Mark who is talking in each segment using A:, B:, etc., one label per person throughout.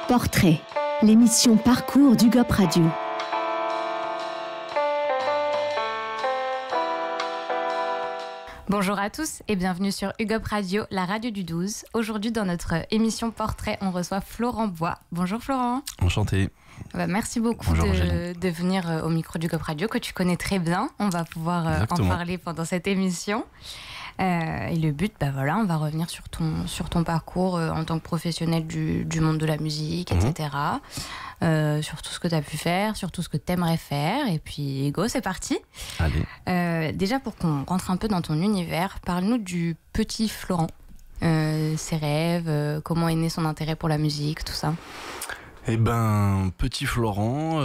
A: Portrait, l'émission Parcours d'UGOP Radio.
B: Bonjour à tous et bienvenue sur UGOP Radio, la radio du 12. Aujourd'hui, dans notre émission Portrait, on reçoit Florent Bois. Bonjour Florent.
C: Enchanté.
B: Merci beaucoup de venir au micro d'UGOP Radio, que tu connais très bien. On va pouvoir en parler pendant cette émission. Et le but, on va revenir sur ton parcours en tant que professionnel du monde de la musique, etc. Sur tout ce que tu as pu faire, sur tout ce que tu aimerais faire. Et puis, go, c'est parti.
C: Allez.
B: Déjà, pour qu'on rentre un peu dans ton univers, parle-nous du petit Florent. Ses rêves, comment est né son intérêt pour la musique, tout ça.
C: Petit Florent,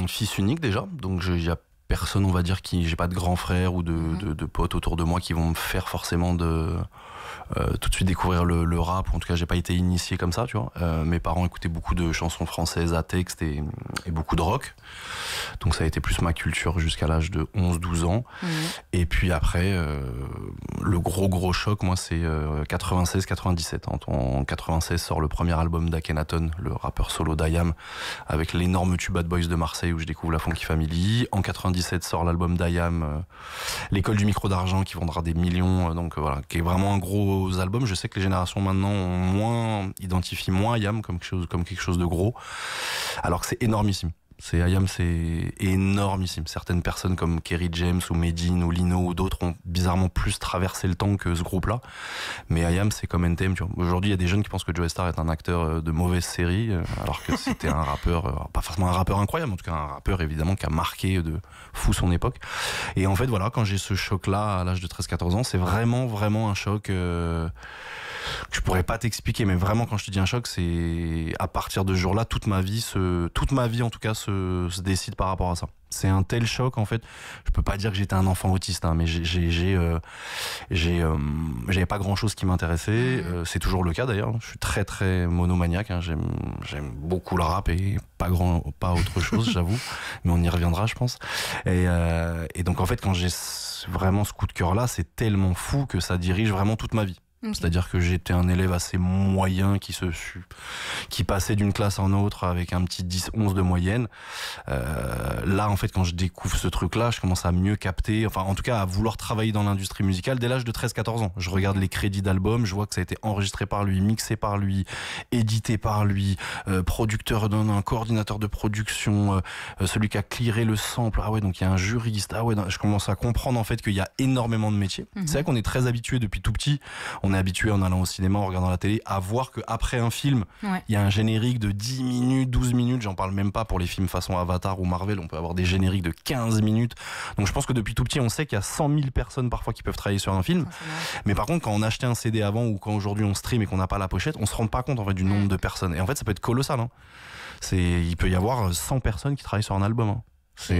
C: fils unique déjà. Donc, il y a personne, on va dire, j'ai pas de grands frères ou de potes autour de moi qui vont me faire forcément tout de suite découvrir le rap. En tout cas, j'ai pas été initié comme ça, tu vois. Mes parents écoutaient beaucoup de chansons françaises à texte et beaucoup de rock. Donc ça a été plus ma culture jusqu'à l'âge de 11-12 ans. Et puis après, le gros choc, moi, c'est 96-97. En 96 sort le premier album d'Akhenaton, le rappeur solo d'IAM, avec l'énorme tube Bad Boys de Marseille où je découvre la Funky Family. En 97 sort l'album d'IAM, L'école du micro d'argent, qui vendra des millions. Donc voilà, qui est vraiment un gros album. Je sais que les générations maintenant identifient moins IAM comme quelque chose de gros, alors que c'est énormissime. IAM, c'est énormissime. Certaines personnes comme Kerry James ou Medine ou Lino ou d'autres ont bizarrement plus traversé le temps que ce groupe-là. Mais IAM, c'est comme NTM, tu vois. Aujourd'hui, il y a des jeunes qui pensent que Joey Starr est un acteur de mauvaise série, alors que c'était un rappeur, pas forcément un rappeur incroyable, en tout cas un rappeur évidemment qui a marqué de fou son époque. Et en fait, voilà, quand j'ai ce choc-là à l'âge de 13-14 ans, c'est vraiment un choc que je pourrais pas t'expliquer, mais vraiment quand je te dis un choc, c'est à partir de ce jour-là, toute ma vie en tout cas se décide par rapport à ça. C'est un tel choc, en fait. Je peux pas dire que j'étais un enfant autiste, mais j'avais pas grand chose qui m'intéressait. C'est toujours le cas d'ailleurs. Je suis très monomaniaque. J'aime beaucoup le rap et pas autre chose, j'avoue. Mais on y reviendra, je pense. Et donc en fait, quand j'ai vraiment ce coup de cœur là, c'est tellement fou que ça dirige vraiment toute ma vie. C'est-à-dire que j'étais un élève assez moyen qui passait d'une classe en autre avec un petit 10-11 de moyenne. Là, en fait, quand je découvre ce truc-là, je commence à mieux capter, enfin, en tout cas, à vouloir travailler dans l'industrie musicale dès l'âge de 13-14 ans. Je regarde les crédits d'albums, je vois que ça a été enregistré par lui, mixé par lui, édité par lui, producteur d'un coordinateur de production, celui qui a clearé le sample. Ah ouais, donc il y a un juriste. Ah ouais, je commence à comprendre, en fait, qu'il y a énormément de métiers. C'est vrai qu'on est très habitué depuis tout petit. On est habitué en allant au cinéma, en regardant la télé, à voir qu'après un film, il y a un générique de 10 minutes, 12 minutes, j'en parle même pas pour les films façon Avatar ou Marvel, on peut avoir des génériques de 15 minutes. Donc je pense que depuis tout petit, on sait qu'il y a 100 000 personnes parfois qui peuvent travailler sur un film. Mais par contre, quand on achetait un CD avant ou quand aujourd'hui on stream et qu'on n'a pas la pochette, on se rend pas compte en fait du nombre de personnes. Et en fait, ça peut être colossal. Il peut y avoir 100 personnes qui travaillent sur un album. Je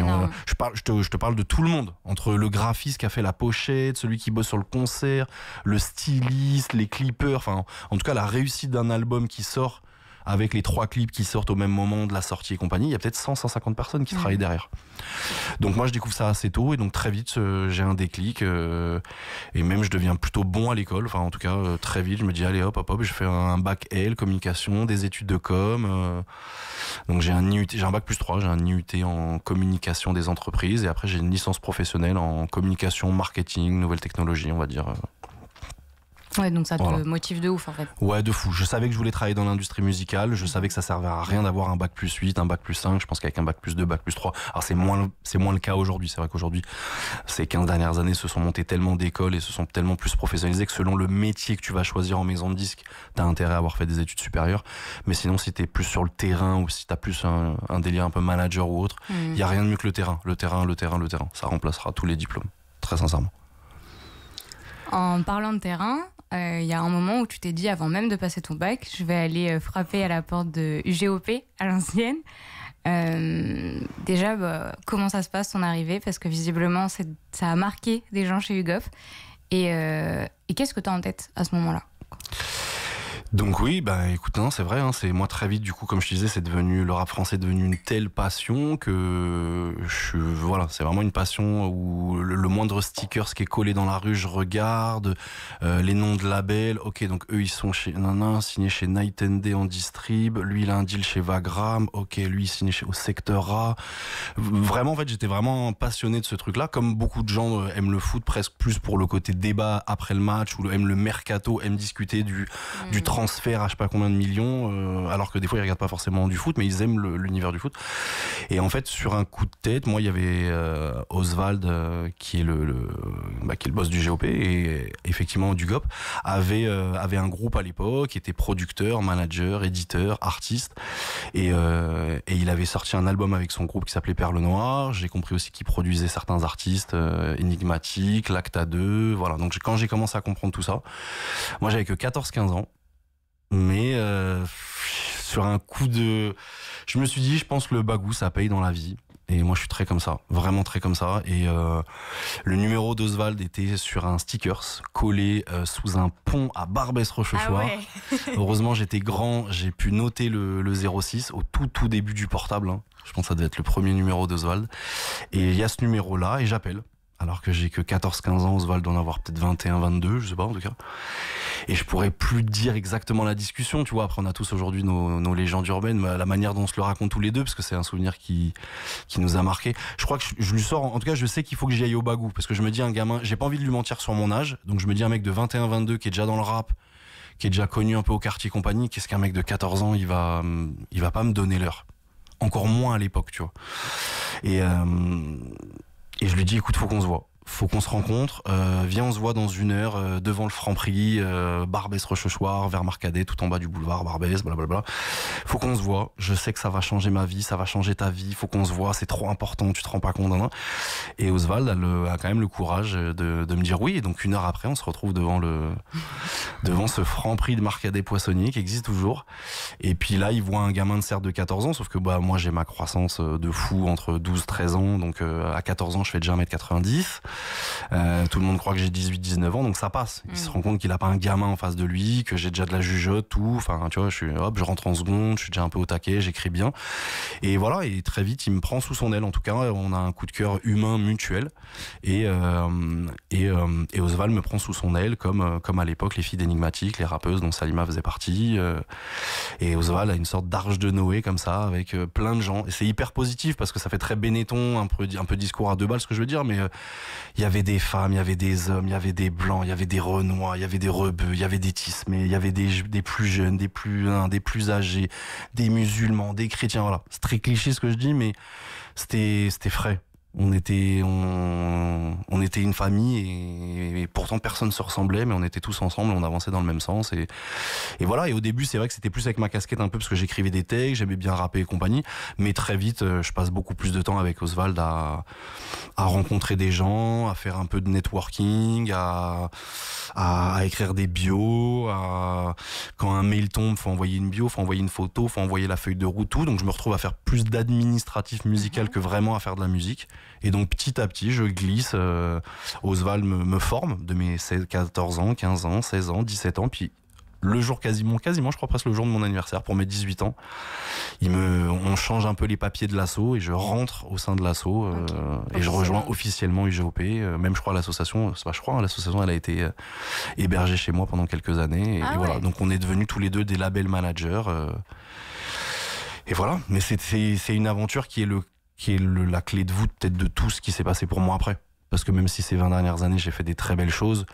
C: te parle de tout le monde, entre le graphiste qui a fait la pochette, celui qui bosse sur le concert, le styliste, les clippers, enfin en tout cas la réussite d'un album qui sort avec les 3 clips qui sortent au même moment de la sortie et compagnie, il y a peut-être 100-150 personnes qui travaillent derrière. Donc moi je découvre ça assez tôt et donc très vite j'ai un déclic et même je deviens plutôt bon à l'école, enfin en tout cas très vite je me dis allez hop, je fais un bac L, communication, des études de com, donc j'ai un bac plus 3, j'ai un IUT en communication des entreprises et après j'ai une licence professionnelle en communication, marketing, nouvelles technologies on va dire.
B: Ouais, donc ça te motive de ouf en fait.
C: Ouais, de fou. Je savais que je voulais travailler dans l'industrie musicale. Je savais que ça servait à rien d'avoir un bac plus 8, un bac plus 5. Je pense qu'avec un bac plus 2, bac plus 3. Alors c'est moins le cas aujourd'hui. C'est vrai qu'aujourd'hui, ces 15 dernières années se sont montées tellement d'écoles et se sont tellement plus professionnalisées que selon le métier que tu vas choisir en maison de disque, t'as intérêt à avoir fait des études supérieures. Mais sinon, si t'es plus sur le terrain ou si t'as plus un délire un peu manager ou autre, y a rien de mieux que le terrain. Le terrain. Ça remplacera tous les diplômes. Très sincèrement.
B: En parlant de terrain, il y a un moment où tu t'es dit, avant même de passer ton bac, je vais aller frapper à la porte de UGOP à l'ancienne. Déjà, comment ça se passe ton arrivée? Parce que visiblement, ça a marqué des gens chez UGOP. Et qu'est-ce que tu as en tête à ce moment-là?
C: Donc oui, bah écoute, non, c'est vrai, hein, c'est moi très vite du coup, comme je disais, le rap français est devenu une telle passion que voilà, c'est vraiment une passion où le moindre sticker qui est collé dans la rue, je regarde les noms de labels. Ok, donc eux ils sont chez signé chez Night and Day en distrib, lui il a un deal chez Vagram. Ok, lui il signe au Secteur A. Vraiment, en fait, j'étais vraiment passionné de ce truc-là, comme beaucoup de gens aiment le foot, presque plus pour le côté débat après le match, ou aiment le mercato, aiment discuter du transfert à je sais pas combien de millions, alors que des fois ils regardent pas forcément du foot, mais ils aiment l'univers du foot. Et en fait, sur un coup de tête, moi il y avait Oswald qui est qui est le boss du GOP, et effectivement du GOP avait un groupe à l'époque, était producteur, manager, éditeur, artiste, et il avait sorti un album avec son groupe qui s'appelait Perle Noire. J'ai compris aussi qu'il produisait certains artistes énigmatiques, Lacta 2, voilà. Donc quand j'ai commencé à comprendre tout ça, moi j'avais que 14-15 ans. Mais sur un coup de... Je me suis dit, je pense que le bagou, ça paye dans la vie. Et moi, je suis très comme ça, vraiment très comme ça. Et le numéro d'Oswald était sur un stickers collé sous un pont à Barbès-Rochechouart. Ah ouais. Heureusement, j'étais grand, j'ai pu noter le 06 au tout début du portable. Hein. Je pense que ça devait être le premier numéro d'Oswald. Et il y a ce numéro-là, et j'appelle. Alors que j'ai que 14-15 ans, Oswald doit en avoir peut-être 21-22, je sais pas en tout cas. Et je pourrais plus dire exactement la discussion, tu vois. Après, on a tous aujourd'hui nos légendes urbaines, la manière dont on se le raconte tous les deux, parce que c'est un souvenir qui nous a marqué. Je crois que je lui sors, en tout cas, je sais qu'il faut que j'y aille au bagou, parce que je me dis, un gamin, j'ai pas envie de lui mentir sur mon âge, donc je me dis, un mec de 21-22 qui est déjà dans le rap, qui est déjà connu un peu au quartier compagnie, qu'est-ce qu'un mec de 14 ans, il va pas me donner l'heure. Encore moins à l'époque, tu vois. Et je lui dis, écoute, faut qu'on se voit. Faut qu'on se rencontre, viens on se voit dans 1 heure devant le Franprix, Barbès-Rochechouart, vers Marcadet, tout en bas du boulevard Barbès, blablabla. Faut qu'on se voit, je sais que ça va changer ma vie, ça va changer ta vie, faut qu'on se voit, c'est trop important, tu te rends pas compte. Hein. Et Oswald a quand même le courage de me dire oui, et donc 1 heure après on se retrouve devant ce Franprix de Marcadet-Poissonnier qui existe toujours. Et puis là il voit un gamin de certes de 14 ans, sauf que moi j'ai ma croissance de fou entre 12-13 ans, donc à 14 ans je fais déjà 1m90. Tout le monde croit que j'ai 18-19 ans, donc ça passe. Il se rend compte qu'il a pas un gamin en face de lui, que j'ai déjà de la jugeote, tout. Enfin, tu vois, je rentre en seconde, je suis déjà un peu au taquet, j'écris bien. Et voilà, et très vite, il me prend sous son aile. En tout cas, on a un coup de cœur humain mutuel. Et Oswald me prend sous son aile, comme à l'époque les filles d'énigmatiques, les rappeuses dont Salima faisait partie. Et Oswald a une sorte d'arche de Noé comme ça, avec plein de gens. Et c'est hyper positif parce que ça fait très Benetton, un peu discours à 2 balles, ce que je veux dire, mais il y avait des femmes, il y avait des hommes, il y avait des blancs, il y avait des renois, il y avait des rebeux, il y avait des tismés, il y avait des plus jeunes, des plus âgés, des musulmans, des chrétiens, voilà. C'est très cliché ce que je dis, mais c'était frais. On était une famille et pourtant personne se ressemblait, mais on était tous ensemble, on avançait dans le même sens et voilà. Et au début c'est vrai que c'était plus avec ma casquette un peu parce que j'écrivais des textes, j'aimais bien rapper et compagnie, mais très vite je passe beaucoup plus de temps avec Oswald à rencontrer des gens, à faire un peu de networking, à écrire des bios, quand un mail tombe faut envoyer une bio, faut envoyer une photo, faut envoyer la feuille de route, tout. Donc je me retrouve à faire plus d'administratif musical que vraiment à faire de la musique. Et donc petit à petit je glisse, Oswald me forme de mes 14 ans, 15 ans, 16 ans, 17 ans, puis le jour quasiment je crois presque le jour de mon anniversaire pour mes 18 ans, on change un peu les papiers de l'asso et je rentre au sein de l'asso et je rejoins officiellement UGOP, même je crois l'association, l'association elle a été hébergée chez moi pendant quelques années et voilà, donc on est devenus tous les deux des label managers et voilà, mais c'est une aventure qui est la clé de voûte peut-être de tout ce qui s'est passé pour moi après. Parce que même si ces 20 dernières années, j'ai fait des très belles choses,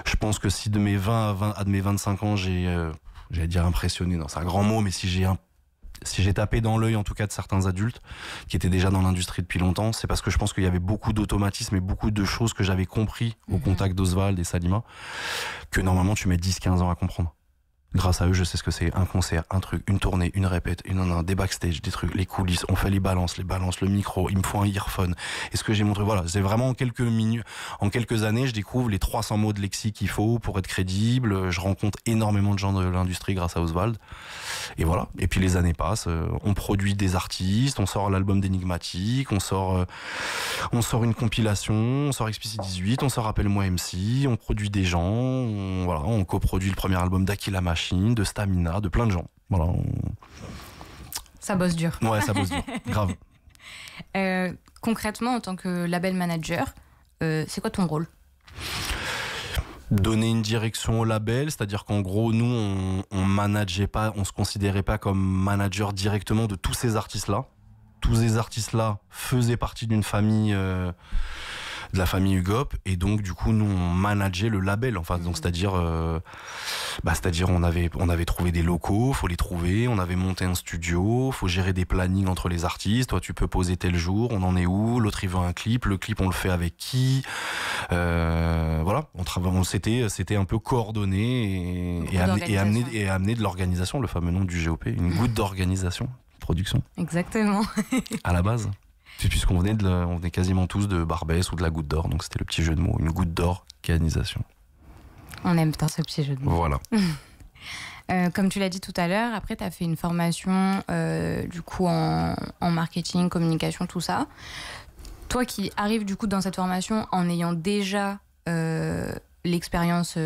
C: je pense que si de mes 20 à de mes 25 ans, j'allais dire impressionné, non, c'est un grand mot, mais si j'ai tapé dans l'œil, en tout cas, de certains adultes qui étaient déjà dans l'industrie depuis longtemps, c'est parce que je pense qu'il y avait beaucoup d'automatismes et beaucoup de choses que j'avais compris au contact d'Oswald et Salima, que normalement, tu mets 10-15 ans à comprendre. Grâce à eux, je sais ce que c'est un concert, un truc, une tournée, une répète, des backstage, des trucs, les coulisses, on fait les balances, le micro, il me faut un earphone. Est-ce que j'ai montré, voilà, c'est vraiment en quelques années, je découvre les 300 mots de lexique qu'il faut pour être crédible, je rencontre énormément de gens de l'industrie grâce à Oswald. Et voilà. Et puis les années passent, on produit des artistes, on sort l'album d'Enigmatique, on sort une compilation, on sort Explicit 18, on sort Appelle-moi MC, on produit des gens, on coproduit le premier album d'Aki La Machine, de Stamina, de plein de gens. Voilà.
B: Ça bosse dur.
C: Ouais, ça bosse dur, grave.
B: Concrètement, en tant que label manager, c'est quoi ton rôle ?
C: Donner une direction au label, c'est-à-dire qu'en gros, nous, on manageait pas, on se considérait pas comme manager directement de tous ces artistes-là. Tous ces artistes-là faisaient partie d'une famille, de la famille Hugop, et donc du coup, nous, on manageait le label. Enfin, donc c'est-à-dire on avait trouvé des locaux, faut les trouver, on avait monté un studio, faut gérer des plannings entre les artistes. Toi, tu peux poser tel jour, on en est où ? L'autre, il veut un clip. Le clip, on le fait avec qui ? Voilà, c'était un peu coordonné et amener de l'organisation, le fameux nom du GOP, une goutte d'organisation, production.
B: Exactement.
C: À la base. Puisqu'on venait quasiment tous de Barbès ou de la Goutte d'Or, donc c'était le petit jeu de mots, une goutte d'organisation.
B: On aime bien ce petit jeu de mots.
C: Voilà.
B: Comme tu l'as dit tout à l'heure, après tu as fait une formation du coup en marketing, communication, tout ça. Toi qui arrives du coup dans cette formation en ayant déjà l'expérience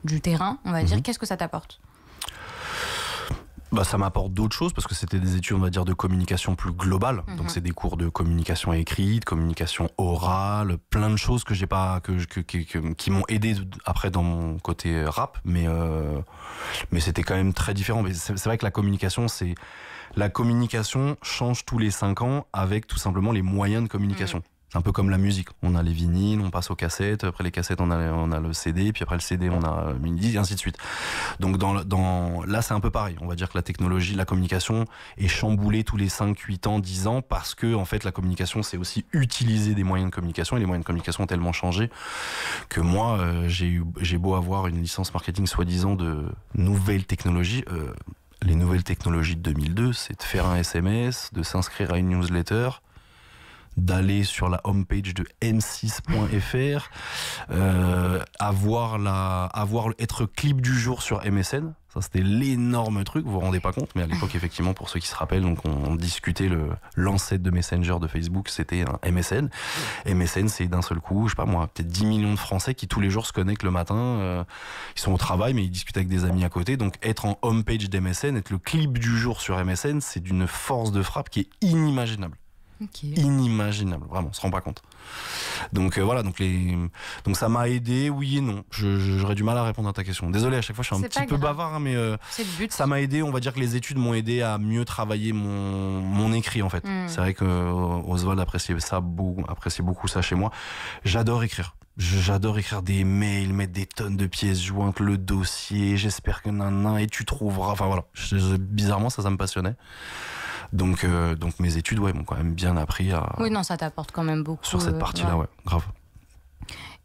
B: du terrain, on va dire, qu'est-ce que ça t'apporte ?
C: Ça m'apporte d'autres choses parce que c'était des études, on va dire, de communication plus globale. Donc c'est des cours de communication écrite, communication orale, plein de choses que j'ai pas, qui m'ont aidé après dans mon côté rap, mais c'était quand même très différent. Mais c'est vrai que la communication change tous les 5 ans avec tout simplement les moyens de communication. C'est un peu comme la musique. On a les vinyles, on passe aux cassettes. Après les cassettes, on a le CD. Puis après le CD, on a mini, et ainsi de suite. Donc là, c'est un peu pareil. On va dire que la technologie, la communication est chamboulée tous les 5, 8 ans, 10 ans parce que, en fait, la communication, c'est aussi utiliser des moyens de communication. Et les moyens de communication ont tellement changé que moi, j'ai beau avoir une licence marketing soi-disant de nouvelles technologies. Les nouvelles technologies de 2002, c'est de faire un SMS, de s'inscrire à une newsletter, d'aller sur la homepage de m6.fr, être clip du jour sur MSN. Ça, c'était l'énorme truc, vous vous rendez pas compte, mais à l'époque, effectivement, pour ceux qui se rappellent, donc on discutait l'ancêtre de Messenger de Facebook, c'était un MSN. MSN, c'est d'un seul coup, je sais pas moi, peut-être 10 millions de Français qui tous les jours se connectent le matin, ils sont au travail, mais ils discutent avec des amis à côté. Donc être en homepage d'MSN, être le clip du jour sur MSN, c'est d'une force de frappe qui est inimaginable. Okay. Inimaginable, vraiment, on se rend pas compte. Donc voilà, donc ça m'a aidé, oui et non. J'aurais du mal à répondre à ta question. Désolé, à chaque fois je suis un petit peu bavard, hein, mais ça m'a aidé. On va dire que les études m'ont aidé à mieux travailler mon écrit en fait. C'est vrai que Oswald appréciait beaucoup ça chez moi. J'adore écrire. J'adore écrire des mails, mettre des tonnes de pièces jointes, le dossier. J'espère que et tu trouveras. Enfin voilà, bizarrement ça me passionnait. Donc mes études m'ont quand même bien appris à...
B: Oui, non, ça t'apporte quand même beaucoup.
C: Sur cette partie-là, ouais, grave.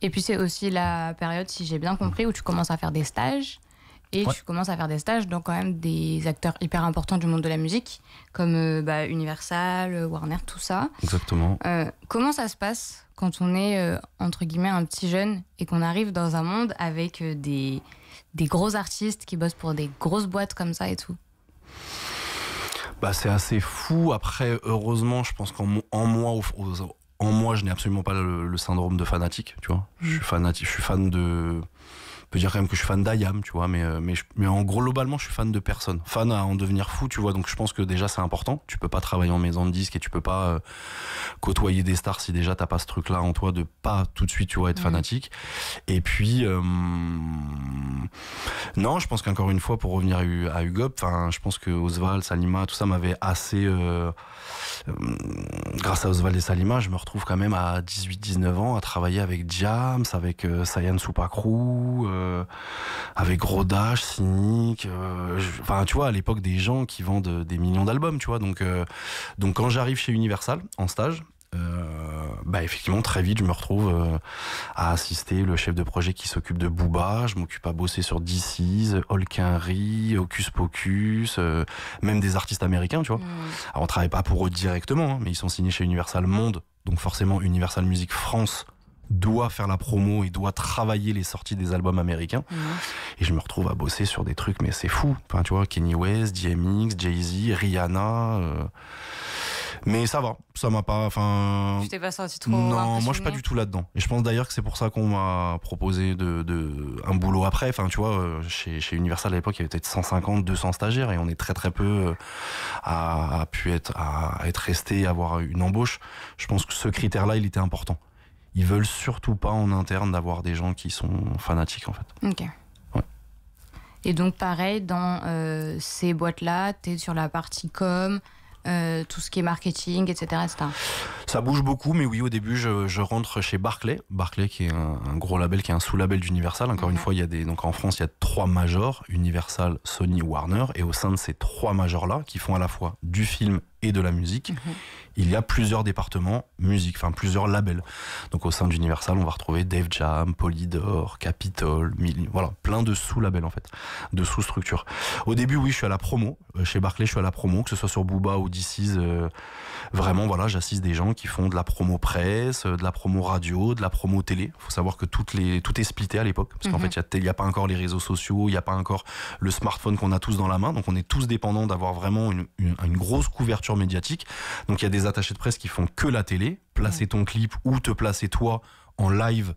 B: Et puis c'est aussi la période, si j'ai bien compris, où tu commences à faire des stages. Et tu commences à faire des stages dans quand même des acteurs hyper importants du monde de la musique, comme Universal, Warner, tout ça.
C: Exactement.
B: Comment ça se passe quand on est, entre guillemets, un petit jeune et qu'on arrive dans un monde avec des gros artistes qui bossent pour des grosses boîtes comme ça et tout ?
C: C'est assez fou. Après, heureusement, je pense qu'en moi, je n'ai absolument pas le syndrome de fanatique, tu vois. Je suis fan de... Je peux dire quand même que je suis fan d'Ayam, tu vois, mais en gros, globalement, je suis fan de personne. Fan à en devenir fou, tu vois, donc je pense que déjà, c'est important. Tu peux pas travailler en maison de disques et tu peux pas côtoyer des stars si déjà t'as pas ce truc-là en toi de pas tout de suite, tu vois, être fanatique. Et puis, non, je pense qu'encore une fois, pour revenir à Hugop, je pense que Oswald, Salima, tout ça m'avait assez... grâce à Oswald et Salima, je me retrouve quand même à 18-19 ans à travailler avec Jams, avec Sayan Soupacrou, avec Rodash, Cynic, tu vois, à l'époque des gens qui vendent des millions d'albums, tu vois. Donc quand j'arrive chez Universal en stage, effectivement très vite je me retrouve à assister le chef de projet qui s'occupe de Booba, je m'occupe à bosser sur DC's, Holkinry, Hocus Pocus, même des artistes américains, tu vois. Alors on travaille pas pour eux directement, hein, mais ils sont signés chez Universal Monde, donc forcément Universal Music France doit faire la promo et doit travailler les sorties des albums américains. Et je me retrouve à bosser sur des trucs, mais c'est fou. Enfin, tu vois, Kanye West, DMX, Jay-Z, Rihanna. Mais ça va, ça m'a pas. Enfin.
B: Tu t'es pas senti trop.
C: Non, moi je suis pas du tout là-dedans. Et je pense d'ailleurs que c'est pour ça qu'on m'a proposé un boulot après. Enfin, tu vois, chez Universal à l'époque, il y avait peut-être 150, 200 stagiaires et on est très très peu à être resté, avoir une embauche. Je pense que ce critère-là, il était important. Ils veulent surtout pas en interne d'avoir des gens qui sont fanatiques en fait.
B: Ok.
C: Ouais.
B: Et donc pareil, dans ces boîtes-là, t'es sur la partie com. Tout ce qui est marketing, etc., etc.
C: Ça bouge beaucoup, mais oui, au début, je rentre chez Barclay. Barclay, qui est un gros label, qui est un sous-label d'Universal. Encore une fois, donc en France, il y a 3 majors, Universal, Sony, Warner. Et au sein de ces 3 majors-là, qui font à la fois du film et de la musique, il y a plusieurs départements musique, enfin plusieurs labels. Donc au sein d'Universal, on va retrouver Def Jam, Polydor, Capitol, voilà, plein de sous-labels en fait, de sous-structures. Au début, oui, je suis à la promo. Chez Barclay, je suis à la promo, que ce soit sur Booba ou DC's. Vraiment, voilà, j'assiste des gens qui font de la promo presse, de la promo radio, de la promo télé. Il faut savoir que tout est splitté à l'époque, parce qu'en fait, il n'y a pas encore les réseaux sociaux, il n'y a pas encore le smartphone qu'on a tous dans la main, donc on est tous dépendants d'avoir vraiment une grosse couverture médiatique. Donc il y a des attachés de presse qui font que la télé, placer ton clip ou te placer toi en live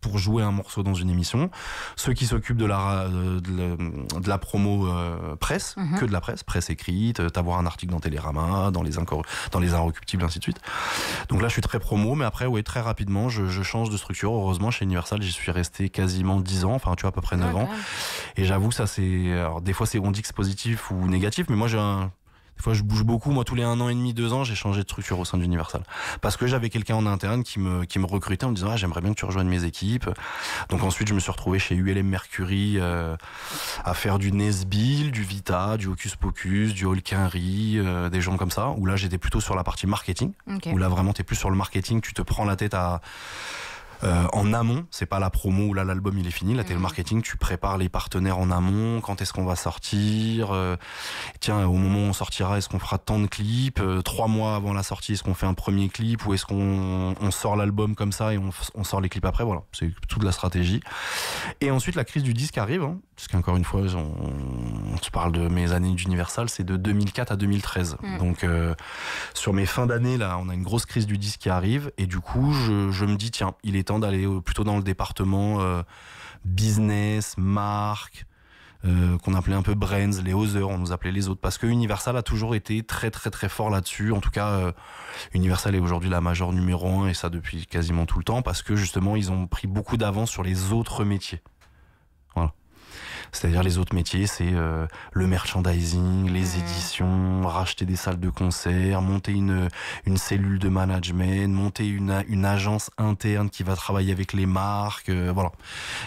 C: pour jouer un morceau dans une émission. Ceux qui s'occupent de la promo presse, que de la presse écrite, t'avoir un article dans Télérama, dans les Inrecuptibles, ainsi de suite. Donc là, je suis très promo, mais après, ouais, très rapidement, je change de structure. Heureusement, chez Universal, j'y suis resté quasiment 10 ans, enfin, tu vois, à peu près 9 ans. Et j'avoue, ça, c'est... Alors, des fois, on dit que c'est positif ou négatif, mais moi, des fois, je bouge beaucoup. Moi, tous les 1 an et demi, 2 ans, j'ai changé de structure au sein d'Universal. Parce que j'avais quelqu'un en interne qui me recrutait en me disant j'aimerais bien que tu rejoignes mes équipes. Donc ensuite, je me suis retrouvé chez ULM Mercury à faire du Nesbill, du Vita, du Hocus Pocus, du Holkinry, des gens comme ça. Où là, j'étais plutôt sur la partie marketing. Où là, vraiment, t'es plus sur le marketing. Tu te prends la tête en amont, c'est pas la promo où là l'album il est fini, là t'es le marketing, tu prépares les partenaires en amont, quand est-ce qu'on va sortir, tiens au moment où on sortira est-ce qu'on fera tant de clips, 3 mois avant la sortie est-ce qu'on fait un premier clip ou est-ce qu'on sort l'album comme ça et on sort les clips après, voilà, c'est toute la stratégie. Et ensuite la crise du disque arrive, hein, parce qu'encore une fois on se parle de mes années d'Universal, c'est de 2004 à 2013, donc sur mes fins d'année là on a une grosse crise du disque qui arrive et du coup je me dis tiens il est temps d'aller plutôt dans le département business, marque, qu'on appelait un peu brands, les others, on nous appelait les autres, parce que Universal a toujours été très très très fort là-dessus. En tout cas, Universal est aujourd'hui la major numéro 1 et ça depuis quasiment tout le temps, parce que justement ils ont pris beaucoup d'avance sur les autres métiers. Voilà. C'est-à-dire les autres métiers, c'est le merchandising, les éditions, racheter des salles de concert, monter une cellule de management, monter une agence interne qui va travailler avec les marques. Voilà.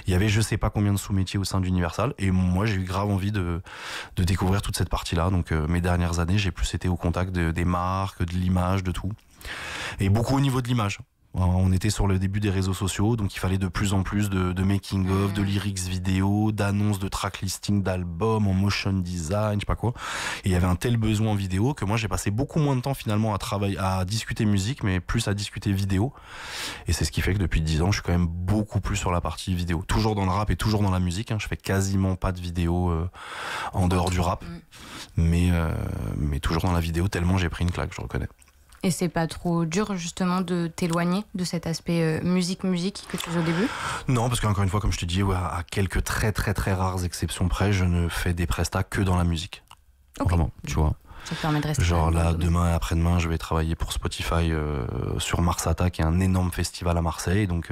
C: Il y avait je sais pas combien de sous-métiers au sein d'Universal et moi j'ai eu grave envie de découvrir toute cette partie-là. Donc mes dernières années, j'ai plus été au contact des marques, de l'image, de tout. Et beaucoup au niveau de l'image. On était sur le début des réseaux sociaux, donc il fallait de plus en plus de making-of, de lyrics vidéo, d'annonces, de track listing, d'albums, en motion design, je sais pas quoi. Et il y avait un tel besoin en vidéo que moi j'ai passé beaucoup moins de temps finalement à discuter musique, mais plus à discuter vidéo. Et c'est ce qui fait que depuis 10 ans, je suis quand même beaucoup plus sur la partie vidéo. Toujours dans le rap et toujours dans la musique, hein. Je fais quasiment pas de vidéo en dehors du rap, mais toujours dans la vidéo, tellement j'ai pris une claque, je reconnais.
B: Et c'est pas trop dur justement de t'éloigner de cet aspect musique que tu faisais au début ?
C: Non, parce qu'encore une fois, comme je te dis, ouais, à quelques très très très rares exceptions près, je ne fais des prestats que dans la musique. Okay. Vraiment, tu vois.
B: Ça te permet de rester.
C: Genre là, demain et après-demain, je vais travailler pour Spotify sur Mars Attack, qui est un énorme festival à Marseille. Donc,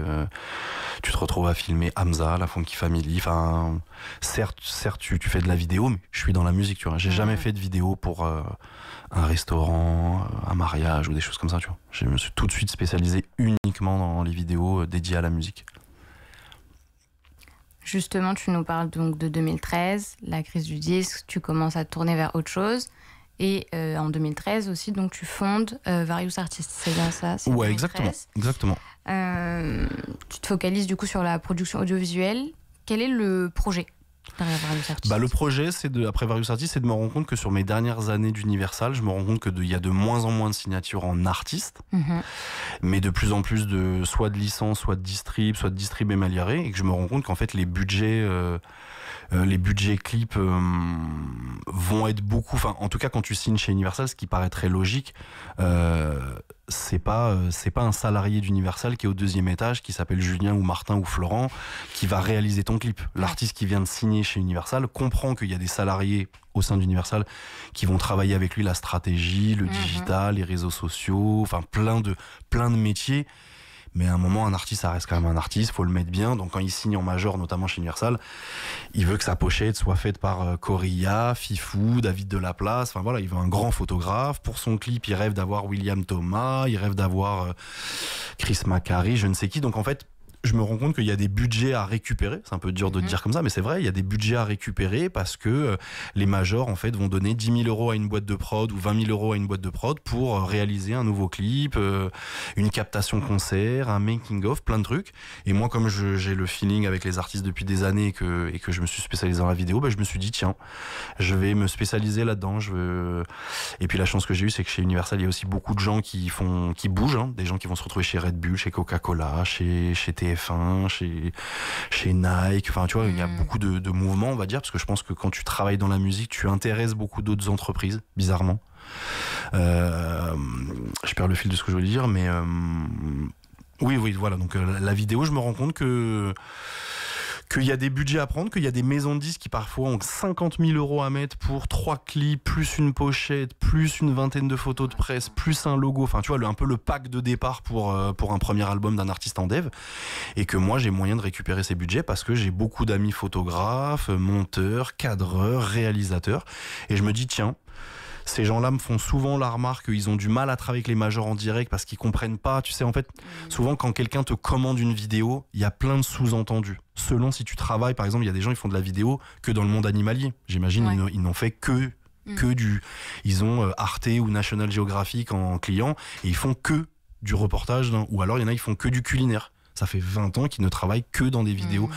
C: tu te retrouves à filmer Hamza, la Funky Family. Enfin, certes, tu fais de la vidéo, mais je suis dans la musique, tu vois. J'ai jamais fait de vidéo pour un restaurant, un mariage ou des choses comme ça, tu vois. Je me suis tout de suite spécialisé uniquement dans les vidéos dédiées à la musique.
B: Justement, tu nous parles donc de 2013, la crise du disque, tu commences à te tourner vers autre chose. Et en 2013 aussi, donc tu fondes Various Artists, c'est bien ça ?
C: Ouais, 2013. exactement.
B: Tu te focalises du coup sur la production audiovisuelle. Quel est le projet ?
C: Le projet, après Various Artists, c'est de me rendre compte que sur mes dernières années d'Universal, je me rends compte qu'il y a de moins en moins de signatures en artistes, mais de plus en plus soit de licences, soit de distrib émaliorés, et que je me rends compte qu'en fait les budgets clips vont être beaucoup. Enfin, en tout cas, quand tu signes chez Universal, ce qui paraît très logique, c'est pas un salarié d'Universal qui est au 2e étage, qui s'appelle Julien ou Martin ou Florent, qui va réaliser ton clip. L'artiste qui vient de signer chez Universal comprend qu'il y a des salariés au sein d'Universal qui vont travailler avec lui la stratégie, le digital, les réseaux sociaux, enfin plein de métiers. Mais à un moment, un artiste, ça reste quand même un artiste, faut le mettre bien. Donc quand il signe en major, notamment chez Universal, il veut que sa pochette soit faite par Corilla, Fifou, David Delaplace. Enfin voilà, il veut un grand photographe. Pour son clip, il rêve d'avoir William Thomas, il rêve d'avoir Chris Macari, je ne sais qui. Donc en fait, je me rends compte qu'il y a des budgets à récupérer. C'est un peu dur de dire comme ça, mais c'est vrai, il y a des budgets à récupérer parce que les majors, en fait, vont donner 10 000 € à une boîte de prod ou 20 000 € à une boîte de prod pour réaliser un nouveau clip, une captation concert, un making-of, plein de trucs. Et moi, comme j'ai le feeling avec les artistes depuis des années et que je me suis spécialisé dans la vidéo, je me suis dit, tiens, je vais me spécialiser là-dedans. Et puis la chance que j'ai eue, c'est que chez Universal, il y a aussi beaucoup de gens qui bougent, hein, des gens qui vont se retrouver chez Red Bull, chez Coca-Cola, chez TF1, chez Nike, enfin tu vois, il y a beaucoup de mouvements, on va dire, parce que je pense que quand tu travailles dans la musique, tu intéresses beaucoup d'autres entreprises, bizarrement. Je perds le fil de ce que je voulais dire, mais oui, voilà. Donc la vidéo, je me rends compte qu'il y a des budgets à prendre, qu'il y a des maisons de disques qui parfois ont 50 000 € à mettre pour 3 clips, plus une pochette, plus une vingtaine de photos de presse, plus un logo. Enfin, tu vois, un peu le pack de départ pour un premier album d'un artiste en dev. Et que moi, j'ai moyen de récupérer ces budgets parce que j'ai beaucoup d'amis photographes, monteurs, cadreurs, réalisateurs. Et je me dis, tiens, ces gens-là me font souvent la remarque qu'ils ont du mal à travailler avec les majors en direct parce qu'ils comprennent pas. Tu sais, en fait, souvent quand quelqu'un te commande une vidéo, il y a plein de sous-entendus. Selon si tu travailles, par exemple, il y a des gens qui font de la vidéo que dans le monde animalier. J'imagine, ils n'ont fait que du... Ils ont Arte ou National Geographic en client et ils font que du reportage. Ou alors, il y en a qui font que du culinaire. Ça fait 20 ans qu'ils ne travaillent que dans des vidéos.